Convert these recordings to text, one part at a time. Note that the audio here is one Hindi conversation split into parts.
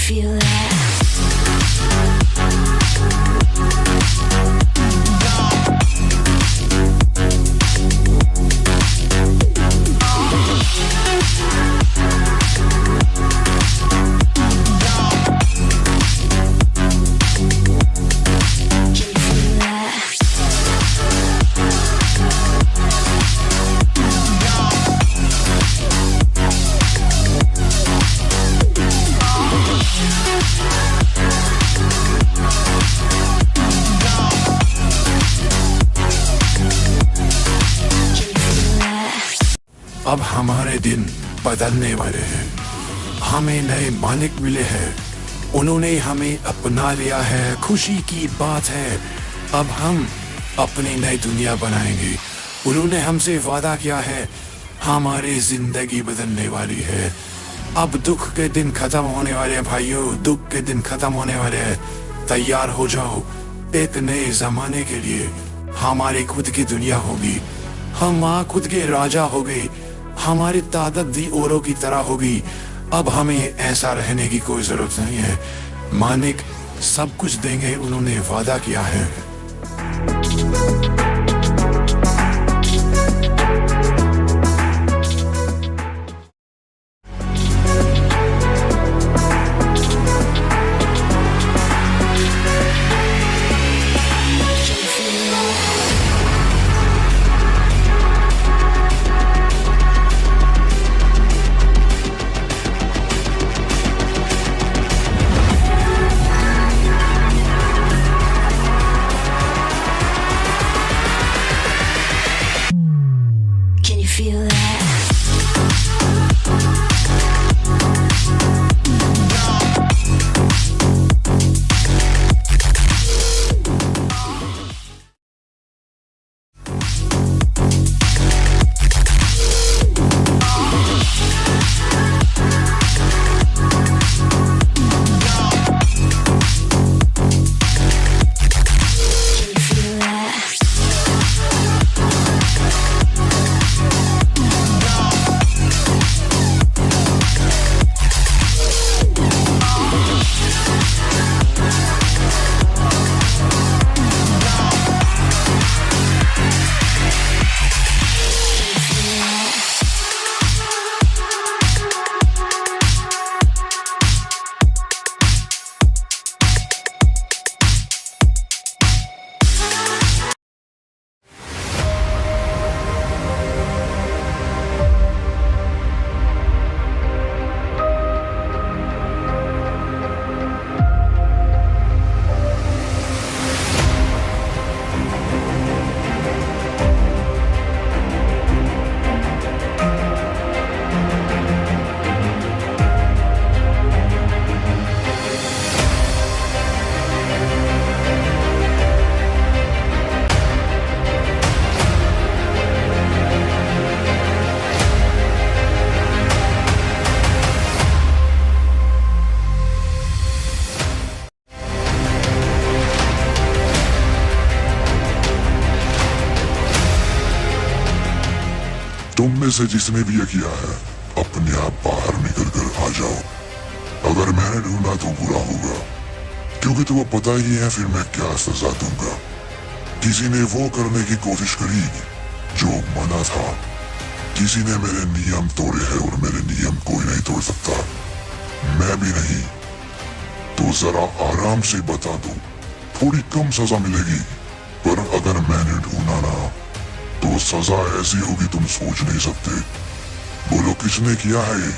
feel that? अब हमारे दिन बदलने वाले हैं। हमें नए मालिक मिले हैं, उन्होंने हमें अपना लिया है, खुशी की बात है। अब हम अपनी नई दुनिया बनाएंगे। उन्होंने हमसे वादा किया है, हमारी जिंदगी बदलने वाली है। अब दुख के दिन खत्म होने वाले हैं भाइयों, दुख के दिन खत्म होने वाले हैं। तैयार हो जाओ एक नए जमाने के लिए। हमारी खुद की दुनिया होगी, हम वहाँ खुद के राजा हो गए। हमारी ताकत भी औरों की तरह होगी। अब हमें ऐसा रहने की कोई जरूरत नहीं है। मालिक सब कुछ देंगे, उन्होंने वादा किया है। Feel that? तुम में से जिसने भी ये किया है, अपने आप बाहर निकल कर आ जाओ। अगर मैंने ढूंढा तो बुरा होगा, क्योंकि तुम्हें पता ही है फिर मैं क्या सजा दूंगा। किसी ने वो करने की कोशिश करी जो मना था। किसी ने मेरे नियम तोड़े हैं और मेरे नियम कोई नहीं तोड़ सकता, मैं भी नहीं। तो जरा आराम से बता दो, थोड़ी कम सजा मिलेगी, पर अगर मैंने ढूंढा ना तो सजा ऐसी होगी तुम सोच नहीं सकते। बोलो किसने किया है ये?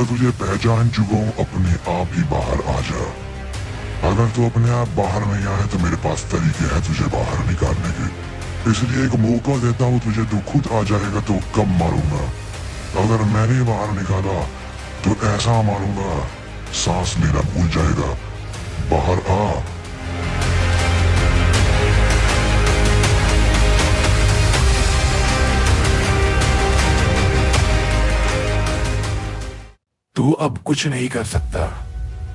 अगर तुझे पहचान चुका हूँ अपने आप ही बाहर आ जा। अगर तू अपने आप बाहर नहीं आए तो मेरे पास तरीके हैं तुझे बाहर निकालने के। इसलिए एक मौका देता हूँ तुझे, तू खुद आ जाएगा तो कब मारूंगा। अगर मैंने बाहर निकाला तो ऐसा मारूंगा सांस लेना भूल जाएगा। बाहर आ। तू अब कुछ नहीं कर सकता।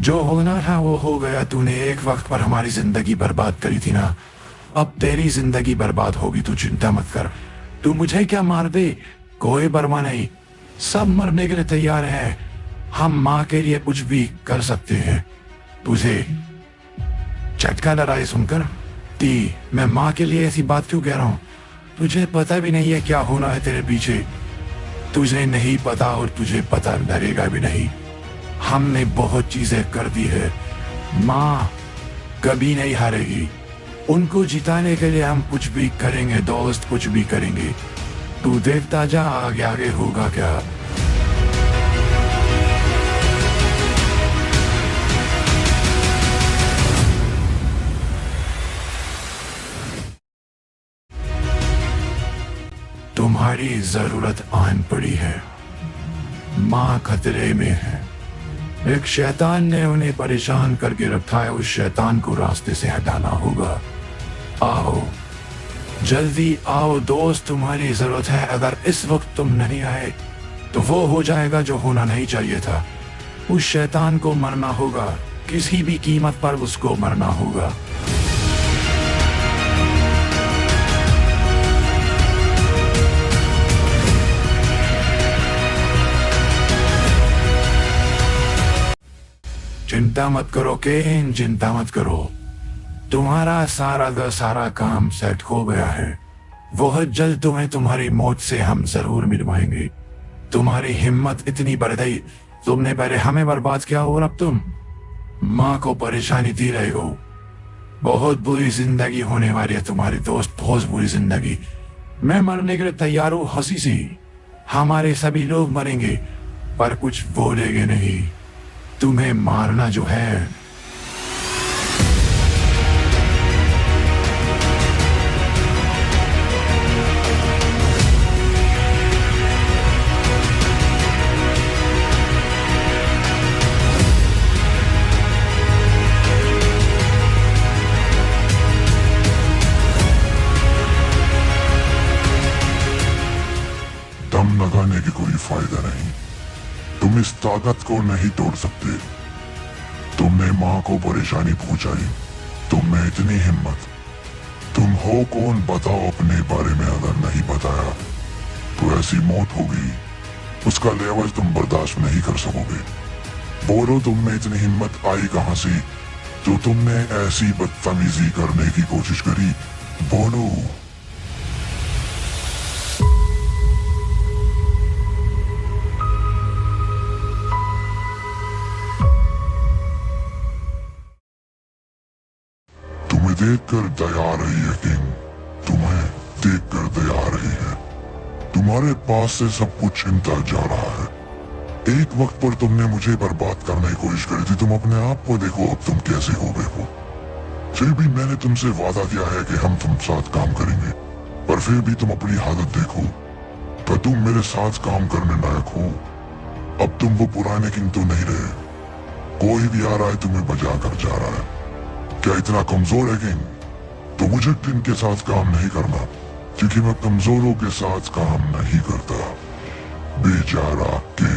जो होना था वो हो गया। तूने एक वक्त पर हमारी जिंदगी बर्बाद करी थी ना, अब तेरी जिंदगी बर्बाद होगी। तू चिंता मत कर। तू मुझे क्या मार दे, कोई परवाह नहीं। सब मरने के लिए तैयार है। हम माँ के लिए कुछ भी कर सकते हैं। तुझे झटका लड़ाई सुनकर ती मैं माँ के लिए ऐसी बात क्यों कह रहा हूँ? तुझे पता भी नहीं है क्या होना है तेरे पीछे। तुझे नहीं पता और तुझे पता लगेगा भी नहीं। हमने बहुत चीजें कर दी है। माँ कभी नहीं हारेगी। उनको जिताने के लिए हम कुछ भी करेंगे दोस्त, कुछ भी करेंगे। तू देखता जा आगे आगे होगा क्या। तुम्हारी जरूरत आन पड़ी है। माँ खतरे में है। एक शैतान ने उन्हें परेशान करके रखा है। उस शैतान को रास्ते से हटाना होगा। आओ जल्दी आओ दोस्त, तुम्हारी जरूरत है। अगर इस वक्त तुम नहीं आए तो वो हो जाएगा जो होना नहीं चाहिए था। उस शैतान को मरना होगा, किसी भी कीमत पर उसको मरना होगा। चिंता मत करो केन, चिंता मत करो। तुम्हारा सारा काम सेट हो गया है। बहुत जल्द तुम्हें तुम्हारी मौत से हम जरूर मिलवाएंगे। तुम्हारी हिम्मत इतनी बढ़ गई, तुमने पहले हमें बर्बाद किया और अब तुम माँ को परेशानी दे रहे हो। बहुत बुरी जिंदगी होने वाली है तुम्हारी दोस्त, बहुत बुरी जिंदगी। मैं मरने के लिए तैयार हूँ हंसी सी। हमारे सभी लोग मरेंगे पर कुछ बोलेंगे नहीं। तुम्हें मारना जो है दम लगाने की कोई फायदा नहीं। तुम इस ताकत को नहीं तोड़ सकते। तुमने माँ को परेशानी पहुंचाई, तुम में इतनी हिम्मत। तुम हो कौन बताओ अपने बारे में। अगर नहीं बताया तो ऐसी मौत होगी, उसका लेवल तुम बर्दाश्त नहीं कर सकोगे। बोलो तुम में इतनी हिम्मत आई कहां से जो तुमने ऐसी बदतमीजी करने की कोशिश करी। बोलो। देखकर दया आ रही है किंग, तुम्हें देखकर दया आ रही है। तुम्हारे पास से सब कुछ छिनता जा रहा है। एक वक्त पर तुमने मुझे बर्बाद करने की कोशिश करी थी। तुम अपने आप को देखो अब तुम कैसे हो गए हो। फिर भी मैंने तुमसे वादा किया है कि हम तुम साथ काम करेंगे, पर फिर भी तुम अपनी हालत देखो। तो तुम मेरे साथ काम करने लायक हो। अब तुम वो पुराने किंग तो नहीं रहे। कोई भी आ रहा है तुम्हें बजा कर जा रहा है। क्या इतना कमजोर है किंग? तो मुझे किंग के साथ काम नहीं करना, क्योंकि मैं कमजोरों के साथ काम नहीं करता। बेचारा किंग।